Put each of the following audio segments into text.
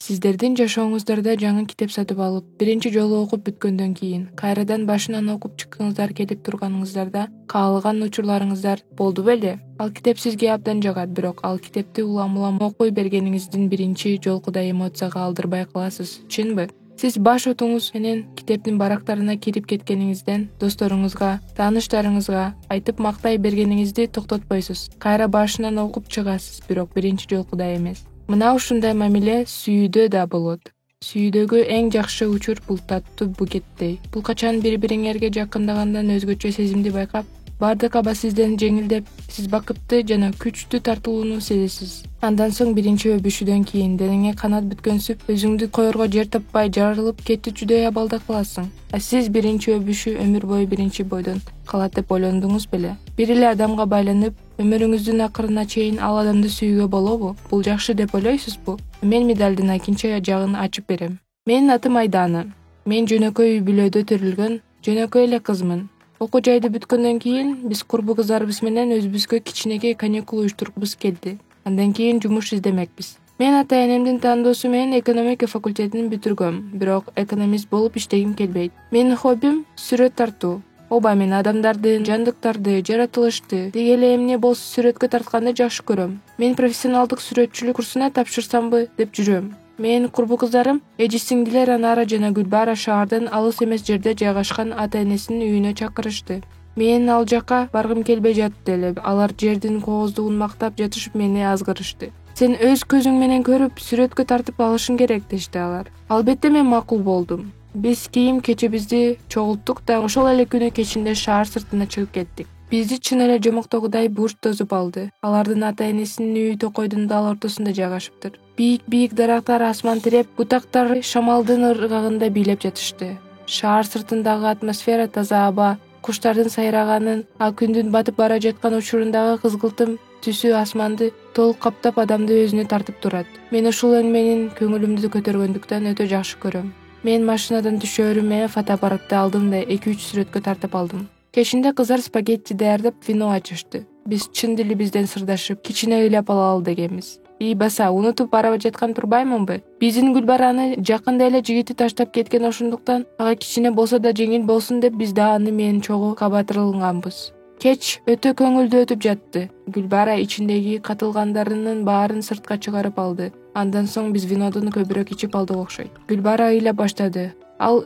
Сиздердин жашооңуздарда жаңы китеп сатып алып, биринчи жолу окуп бүткөндөн кийин, кайрадан башынан окуп чыккыңыздар келип турганыңыздарда каалаган учурларыңыздар болду беле? Ал китеп сизге абдан жагат, бирок ал китепти улам-улам окуй бергениңиздин биринчи жолкудай эмоцияга алдырбай каласыз, чынбы? Сиз баш отуңуз менен китептин барактарына кирип кеткениңизден досторуңузга, тааныштарыңызга айтып мактай бергениңизди токтотпойсуз. Кайра башынан окуп чыгасыз, бирок биринчи жолкудай эмес. Мына ушундай мамиле сүйүүдө да болот. Сүйүүдөгү эң жакшы учур бул таттуу букеттей. Бул качан бири-бириңерге жакындагандан өзгөчө сезимди байкап, бардык аба сизден жеңилдеп, сиз бакытты жана күчтүү тартылууну сезесиз. Андан соң биринчи өбүшүүдөн кийин денеңе канат бүткөнсүп, өзүңдү коерго жер таппай жарылып кетүүчүдөй абалда каласың. А сиз биринчи өбүшүү өмүр бою биринчи бойдон калат деп ойлондуңуз беле? Бир эле адамга байланып, өмүрүңүздүн акырына чейин ал адамды сүйүүгө болобу? Бул жакшы деп ойлойсузбу? Мен медалдын экинчи жагын ачып берем. Менин атым Айдана. Мен жөнөкөй үй-бүлөдө төрүлгөн жөнөкөй эле кызмын. Окуу жайды бүткөндөн кийин биз курбу кыздарыбыз менен өзүбүзгө кичинекей каникул уюштургубуз келди. Андан кийин жумуш издемекпиз. Мен ата-энемдин тандоосу менен экономика факультетин бүтүргөм, бирок экономист болуп иштегим келбейт. Менин хоббим сүрөт тартуу. Оба мен адамдарды, жандыктарды, жаратылышты, деги эле эмне болсо сүрөткө тартканды жакшы көрөм. Мен профессионалдык сүрөтчүлүк курсуна тапшырсамбы деп жүрөм. Менин курбу кыздарым эжи-сиңдилер Анара жана Гүлбара шаардан алыс эмес жерде жайгашкан ата-энесинин үйүнө чакырышты. Мен ал жака баргым келбей жатты эле. Алар жердин кооздугун мактап жатышып мени азгырышты. Сен өз көзүң менен көрүп, сүрөткө тартып алышың керек дешти алар. Албетте мен макул болдум. Биз кийим кечебизди чогулттук да ошол эле күнү кечинде шаар сыртына чыгып кеттик. Бизди чын эле жомоктогудай бурч тосуп алды. Алардын ата-энесинин үйү токойдун дал ортосунда жайгашыптыр. Бийик дарактар асман тиреп, бутактар шамалдын ыргагында бийлеп жатышты. Шаар сыртындагы атмосфера таза аба, куштардын сайраганын, күндүн батып бара жаткан учурундагы кызгылтым түсү асманды толук каптап адамды өзүнө тартып турат. Мен ушул эң менин көңүлүмдү көтөргөндүктөн өтө жакшы көрөм. Мен машинадан түшөрүм менен фотоаппаратты алдым да 2-3 сүрөткө тартып алдым. Кечинде кыздар спагетти даярдап вино ачышты. Биз чын дилибизден сырдашып, кичине ыйлап алалы дегенбиз. Баса, унутуп бара жаткан турбаймынбы? Биздин Гүлбараны жакында эле жигити таштап кеткен ошондуктан ага кичине болсо да жеңил болсун деп биз да аны менен чогуу кабатырылганбыз. Кеч өтө көңүлдүү өтүп жатты. Гүлбара ичиндеги катылгандарынын баарын сыртка чыгарып алды. Андан соң биз винодон көбүрөөк ичип алдык окшойт. Гүлбара ыйлап баштады. Ал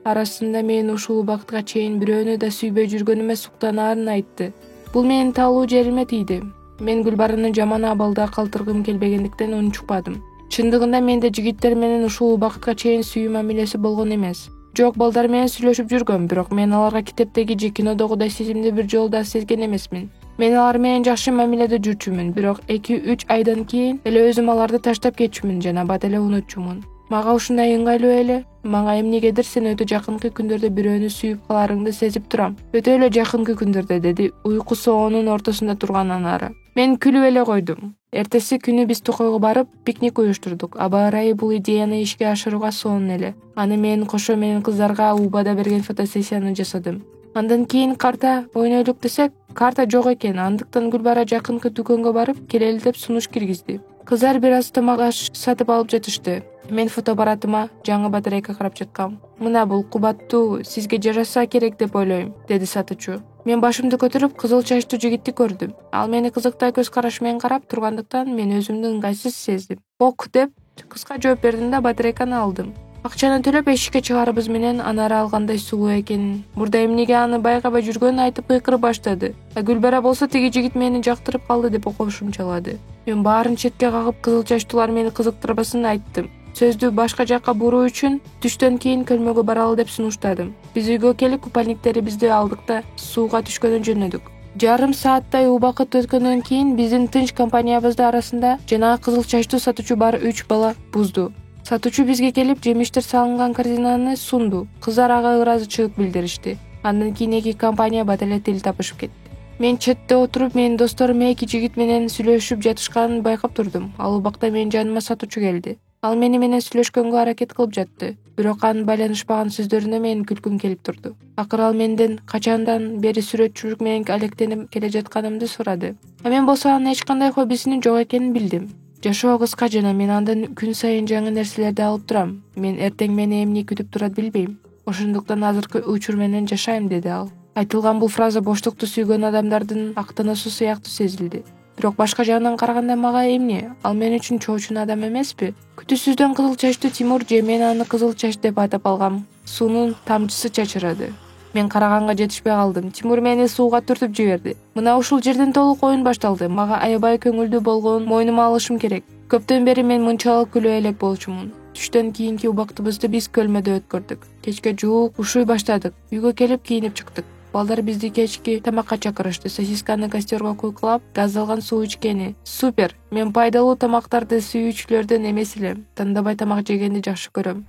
арасында мен ушул убакытка чейин бирөөнү да сүйбөй жүргөнүмө суктанаарын айтты. Бул менин талуу жериме тийди. Мен Гүлбараны жаман абалда калтыргым келбегендиктен унчукпадым. Чындыгында менде жигиттер менен ушул убакытка чейин сүйүү мамилеси болгон эмес. Жок, балдар менен сүйлөшүп жүргөм, бирок мен аларга китептеги же кинодогудай сезимди бир жолу да сезген эмесмин. Мен алар менен жакшы мамиледе жүрчүмүн, бирок 2-3 айдан кийин эле өзүм аларды таштап кетчүмүн жана бат эле унутчумун. Мага ушундай ыңгайлуу эле. Мага эмнегедир сен өтө жакынкы күндөрдө бирөөнү сүйүп каларыңды сезип турам. Өтө эле жакынкы күндөрдө, деди уйкусу оонун ортосунда турган Анара. Мен күлүп эле койдум. Эртеси күнү биз токойго барып, пикник уюштурдук. Аба ырайы бул идеяны ишке ашырууга сонун эле. Аны мен кошо менен кыздарга Убада берген фотосессияны жасадым. Андан кийин карта ойнойлук десек, карта жок экен. Андыктан Гүлбара жакынкы дүкөнгө барып, келели деп сунуш киргизди. Кыздар бир аз тамак аш сатып алып жатышты. Мен фотоаппаратыма жаңы батарейка карап жаткам. Мына бул кубаттуу, сизге жараса керек деп ойлойм, деди сатуучу. Мен башымды көтөрүп кызыл чачтуу жигитти көрдүм. Ал мени кызыктай көз караш менен карап тургандыктан мен өзүмдү ыңгайсыз сездим. Ок деп кыска жооп бердим да батарейканы алдым. Акчаны төлөп эшикке чыгарыбыз менен Анара алгандай сулуу экенин, мурда эмнеге аны байкабай жүргөнүн айтып кыйкырып баштады. Гүлбара болсо тиги жигит мени жактырып калды деп кошумчалады. Мен баарын четке кагып кызыл чачтуулар мени кызыктырбасын айттым. Сөздү башка жакка буруу үчүн түштөн кийин көлмөгө баралы деп сунуштадым. Биз үйгө келип купальниктерибизди алдык да сууга түшкөндөн жөнөдүк. Жарым сааттай убакыт өткөндөн кийин биздин тынч компаниябыздын арасында жана кызыл чачтуу сатуучу бар 3 бала бузду. Сатуучу бизге келип жемиштер салынган корзинаны сунду. Кыздар ага ыраазычылык билдиришти. Андан кийин эки компания бат эле тил табышып кетти. Мен четте отуруп, менин досторум эки жигит менен сүйлөшүп жатышканын байкап турдум. Ал убакта менин жаныма сатуучу келди. Ал мени менен сүйлөшкөнгө аракет кылып жатты. Бирок анын байланышпаган сөздөрүнө менин күлкүм келип турду. Акыры ал менден качандан бери сүрөтчүлүк менен алектенип келе жатканымды сурады. Мен болсо анын эч кандай хоббисинин жок экенин билдим. Жашоо кыска жана мен андан күн сайын жаңы нерселерди алып турам. Мен эртең мени эмне күтүп турат билбейм. Ошондуктан азыркы учур менен жашайм, деди ал. Айтылган бул фраза боштукту сүйгөн адамдардын актануусу сыяктуу сезилди. Бирок башка жагынан караганда мага эмне? Ал мен үчүн чоочун адам эмеспи? Күтүүсүздөн кызыл чачтуу Тимур же мен аны кызыл чач деп атап алгам. Суунун тамчысы чачырады. Мен караганга жетишпей калдым. Тимур мени сууга түртүп жиберди. Мына ушул жерден толук оюн башталды. Мага аябай көңүлдүү болгонун мойнума алышым керек. Көптөн бери мен мынчалык күлө элек болчумун. Түштөн кийинки убактыбызды биз көлмөдө өткөрдүк. Кечке жуук ушуй баштадык. Үйгө келип кийинип чыктык. Балдар бизди кечки тамакка чакырышты. Сосисканы костерго куйкулап, газдалган суу ичкени. Супер. Мен пайдалуу тамактарды сүйүүчүлөрдөн эмес элем. Тандабай тамак жегенди жакшы көрөм.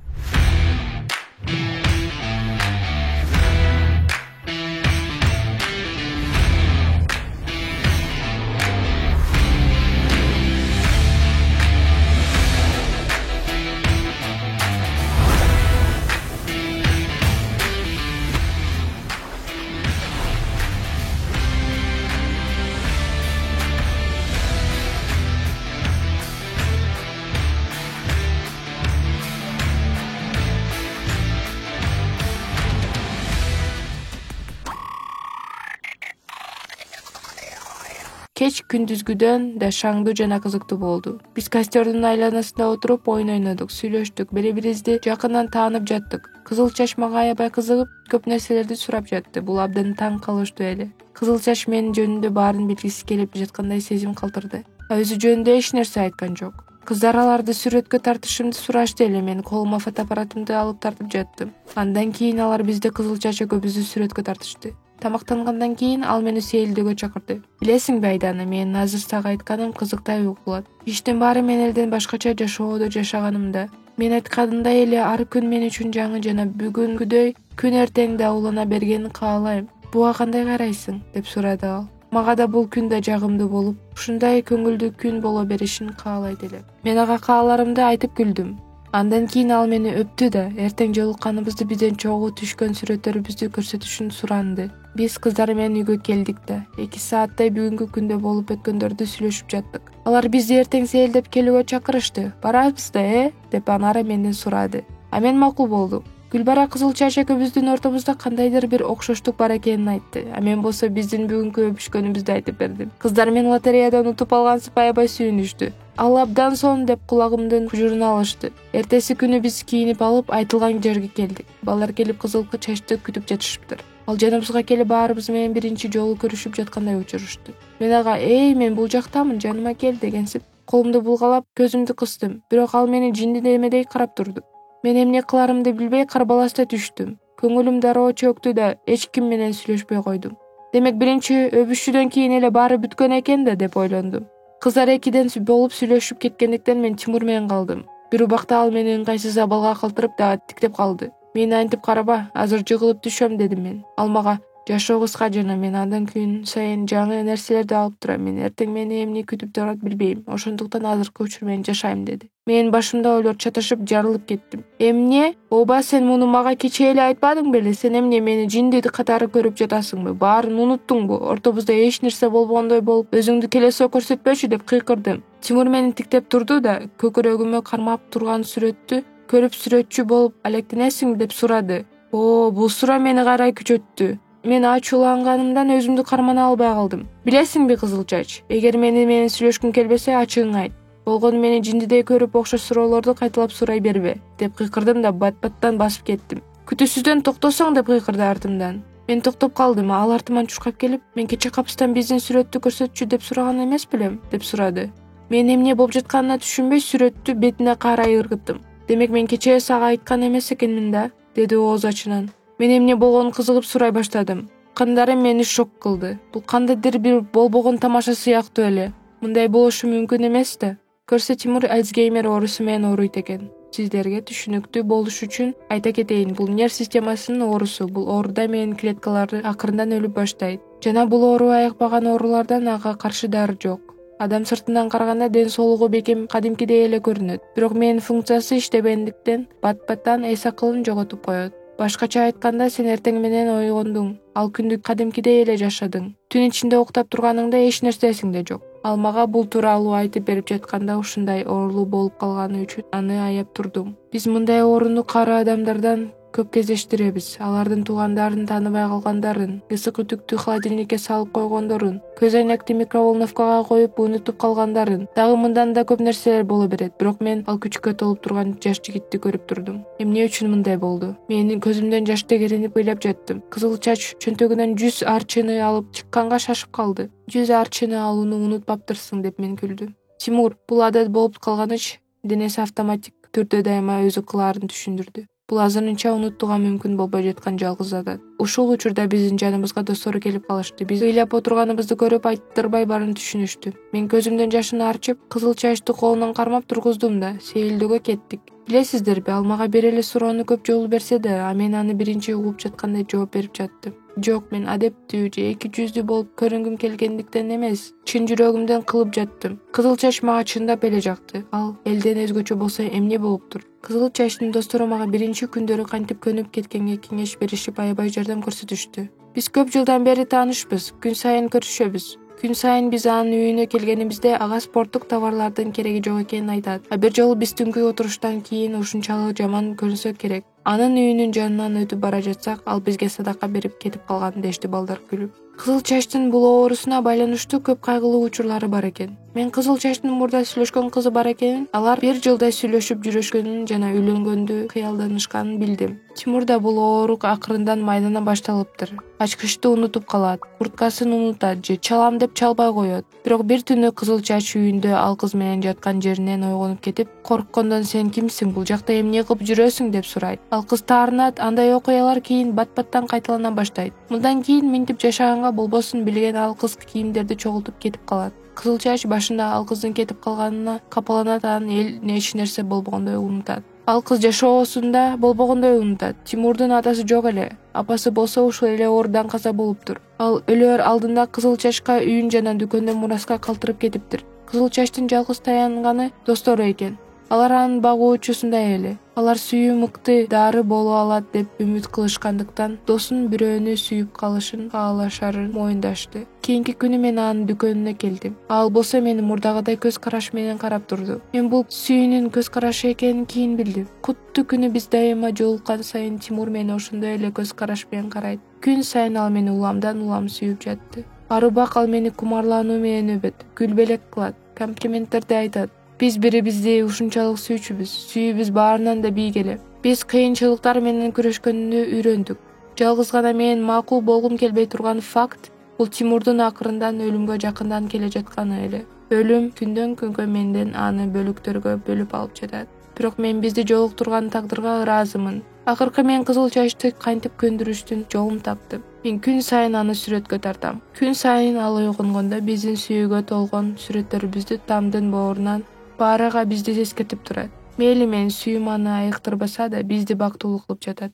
Кеч күндүзгүдөн да шаңдуу жана кызыктуу болду. Биз костердин айланасында отуруп оюн ойнодук, сүйлөштүк, бири-бирибизди жакындан таанып жаттык. Кызыл чач мага аябай кызыгып, көп нерселерди сурап жатты. Бул абдан таң калыштуу эле. Кызыл чач мен жөнүндө баарын билгиси келип жаткандай сезим калтырды. Өзү жөнүндө эч нерсе айткан жок. Кыздар аларды сүрөткө тартышымды сурашты эле. Мен колума фотоаппаратымды алып тартып жаттым. Андан кийин алар бизди кызыл чач экөөбүздү сүрөткө тартышты. Тамактангандан кийин ал мени сейилдөөгө чакырды. Билесиңби Айдана, менин азыр сага айтканым кызыктай угулат. Иштин баары мен элден башкача жашоодо жашаганымда. Мен айтканымдай эле ар күн мен үчүн жаңы жана бүгүнгүдөй күн эртең да улана бергенин каалайм. Буга кандай карайсың? Деп сурады ал. Мага да бул күн да жагымдуу болуп, ушундай көңүлдүү күн боло беришин каалайт элем. Мен ага кааларымды айтып күлдүм. Андан кийин ал мени өптү да эртең жолукканыбызды бизден чогуу түшкөн сүрөттөрүбүздү көрсөтүшүн суранды. Биз кыздар менен үйгө келдик да 2 сааттай бүгүнкү күндө болуп өткөндөрдү сүйлөшүп жаттык. Алар бизди эртең сейилдеп келүүгө чакырышты. Барабыз да, деп анары менден сурады. А мен макул болдум. Гүлбара кызыл чач экөөбүздүн ортобузда кандайдыр бир окшоштук бар экенин айтты. А мен болсо биздин бүгүнкү өбүшкөнүбүздү айтып бердим. Кыздар мен лотереядан утуп алгансып аябай сүйүнүштү. Ал абдан сонун деп кулагымдын кужурун алышты. Эртеси күнү биз кийинип алып айтылган жерге келдик. Балдар келип кызыл чачты күтүп жатышыптыр. Ал жаныбызга келип баарыбыз менен биринчи жолу көрүшүп жаткандай учурушту. Мен ага мен бул жактамын, жаныма кел" дегенсип колумду булгалап көзүмдү кыстым. Бирок ал мени жиндемедей карап турду. Мен эмне кыларымды билбей карбаласта түштүм. Көңүлүм дароо чөктү да эч ким менен сүйлөшпөй койдум. Демек биринчи өбүшүүдөн кийин эле баары бүткөн экен да деп ойлондум. Кыздар экиден болуп сүйлөшүп кеткендиктен мен Тимур менен калдым. Бир убакта ал мени ыңгайсыз абалга калтырып дагы тиктеп калды. "Мени антип караба, азыр жыгылып түшөм" дедим мен. Ал мага "Жашоо кыска жана мен андан күн сайын жаңы нерселерди алып турам. Мен эртең мени эмне күтүп турат билбейм. Ошондуктан азыркы учур менен жашайм" деди. Менин башымда ойлор чаташып жарылып кеттим. "Эмне? Ооба, сен муну мага кечээ эле айтпадың беле? Сен эмне мени жинди катары көрүп жатасыңбы? Баарын унуттуңбу? Ортобузда эч нерсе болбогондой болуп, өзүңдү келесоо көрсөтпөчү" деп кыйкырдым. Тимур мени тиктеп турду да көкүрөгүмө кармап турган сүрөттү көрүп сүрөтчү болуп алектенесиңби деп сурады. Бул суроо мени кайра күчөттү. Мен ачууланганымдан өзүмдү кармана албай калдым. "Билесиңби Кызыл чач, эгер менен сүйлөшкүң келбесе ачыгың айт. Болгону мени жиндидей көрүп окшош суроолорду кайталап сурай бербе" деп кыйкырдым да бат-баттан басып кеттим. "Күтүүсүздөн токтосоң" деп кыйкырды артымдан. Мен токтоп калдым. Ал артыман чуркап келип, "Мен кечээ капыстан биздин сүрөттү көрсөтчү деп сураган эмес белем" деп сурады. Мен эмне болуп жатканына түшүнбөй сүрөттү бетине карай ыргыттым. "Демек мен кечээ сага айткан эмес экенмин да" деди ооз ачынан. Мен эмне болгонун кызыгып сурай баштадым. Кындарым мени шок кылды. Бул кандайдыр бир болбогон тамаша сыяктуу эле. Мындай болушу мүмкүн эмес да. Көрсө Тимур Альцгеймер оорусу менен ооруйт экен. Сиздерге түшүнүктүү болуш үчүн айта кетейин, бул нерв системасынын оорусу. Бул ооруда менин клеткалары акырындан өлүп баштайт. Жана бул оору айыкпаган оорулардан ага каршы дары жок. Адам сыртынан караганда ден соолугу бекем кадимкидей эле көрүнөт. Бирок менин функциясы иштебегендиктен бат-баттан эс акылын жоготуп коет. Башкача айтканда, сен эртең менен ойгондуң. Ал күндү кадимкидей эле жашадың. Түн ичинде уктап турганыңда эч нерсе эсиңде жок. Ал мага бул тууралуу айтып берип жатканда ушундай оорулуу болуп калганы үчүн аны аяп турдум. Биз мындай ооруну кара адамдардан көп кездештиребиз. Алардын туугандарын тааныбай калгандарын, ысык үтүктү холодильникке салып койгондорун, көз айнекти микроволновкага коюп унутуп калгандарын, дагы мындан да көп нерселер боло берет. Бирок мен ал күчкө толуп турган жаш жигитти көрүп турдум. Эмне үчүн мындай болду? Менин көзүмдөн жаш тегеренип ыйлап жаттым. Кызыл чач чөнтөгүнөн 100 арчыны алып чыкканга шашып калды. 100 арчыны алууну унутпаптырсың деп мен күлдүм. Тимур, бул адат болуп калганыч, денеси автоматик түрдө дайыма өзү кылаарын түшүндүрдү. Бул азырынча унутууга мүмкүн болбой жаткан жалгыз адат. Ушул учурда биздин жаныбызга достору келип калышты. Биз ыйлап отурганыбызды көрүп айтырбай баарын түшүнүштү. Мен көзүмдөн жашын арчып, кызыл чачты колунан кармап тургуздум да сейилдөөгө кеттик. Билесиздерби, ал мага бир эле суроону көп жолу берсе да, мен аны биринчи угуп жаткандай жооп берип жаттым. Жок, мен адептүү же эки жүздүү болуп көрүнгүм келгендиктен эмес, чын жүрөгүмдөн кылып жаттым. Кызыл чач мага чындап эле жакты. Ал элден өзгөчө болсо эмне болуптур? Кызыл чачтын достору мага биринчи күндөрү кантип көнүп кеткенге кеңеш беришип, аябай жардам көрсөтүштү. Биз көп жылдан бери таанышпыз, күн сайын көрүшөбүз. Күн сайын биз анын үйүнө келгенибизде ага спорттук товарлардын кереги жок экенин айтат. Бир жолу биз түнкү отуруштан кийин ушунчалык жаман көрүнсө керек, анын үйүнүн жанынан өтүп бара жатсак, ал бизге садака берип кетип калган дешти балдар күлүп. Кызыл чачтын бул оорусуна байланыштуу көп кайгылуу учурлары бар экен. Мен кызыл чачтын мурда сүйлөшкөн кызы бар экенин, алар бир жылдай сүйлөшүп жүрүшкөнүн жана үйлөнгөндү кыялданышканын билдим. Тимурда бул оору акырындан майдана башталыптыр. Ачкычты унутуп калат, курткасын унутат же чалам деп чалбай коет. Бирок бир түнү кызыл чач үйүндө ал кыз менен жаткан жеринен ойгонуп кетип, корккондон сен кимсиң, бул жакта эмне кылып жүрөсүң деп сурайт. Ал кыз таарынат, андай окуялар кийин бат-баттан кайталана баштайт. Мындан кийин минтип жашаганга болбосун билген ал кыз кийимдерди чогултуп кетип калат. Кызыл чач башында ал кыздын кетип калганына капаланат, анан эч нерсе болбогондой унутат. Ал кыз жашоосунда болбогондой унутат. Тимурдун атасы жок эле. Апасы болсо ушул эле оорудан каза болуптур. Ал өлөөр алдында кызыл чачка үйүн жана дүкөндөн мураска калтырып кетиптир. Кызыл чачтын жалгыз таянганы достору экен. Алар анын багуучусундай эле. Алар сүйүү мыкты дары боло алат деп үмүт кылышкандыктан досунун бирөөнү сүйүп калышын каалашарын моюндашты. Кийинки күнү мен анын дүкөнүнө келдим. Ал болсо мени мурдагыдай көз караш менен карап турду. Мен бул сүйүүнүн көз карашы экенин кийин билдим. Куттуу күнү биз дайыма жолуккан сайын Тимур мени ошондой эле көз караш менен карайт. Күн сайын ал мени уламдан улам сүйүп жатты. Арыбак ал мени кумарлануу менен өбөт, күлбелек кылат, комплименттерди айтат. Биз бири-бизди ушунчалык сүйчүбүз. Сүйүүбүз баарынан да бийик эле. Биз кыйынчылыктар менен күрөшкөндү үйрөндүк. Жалгыз гана менин макул болгум келбей турган факт бул Тимурдун акырындан өлүмгө жакындан келе жатканы эле. Өлүм күндөн күнгө менден аны бөлүктөргө бөлүп алып жатат. Бирок мен бизди жолуктурган тагдырга ыраазымын. Акыркы мен кызыл чачты кантип көндүрүштүн жолун таптым. Мен күн сайын аны сүрөткө тартам. Күн сайын ал ойгонгондо биздин сүйүүгө толгон сүрөттөрүбүздү тамдын боорунан баарыга бизди эскертип турат. Мейли менин сүйүүм аны айыктырбаса да бизди бактылуу кылып жатат.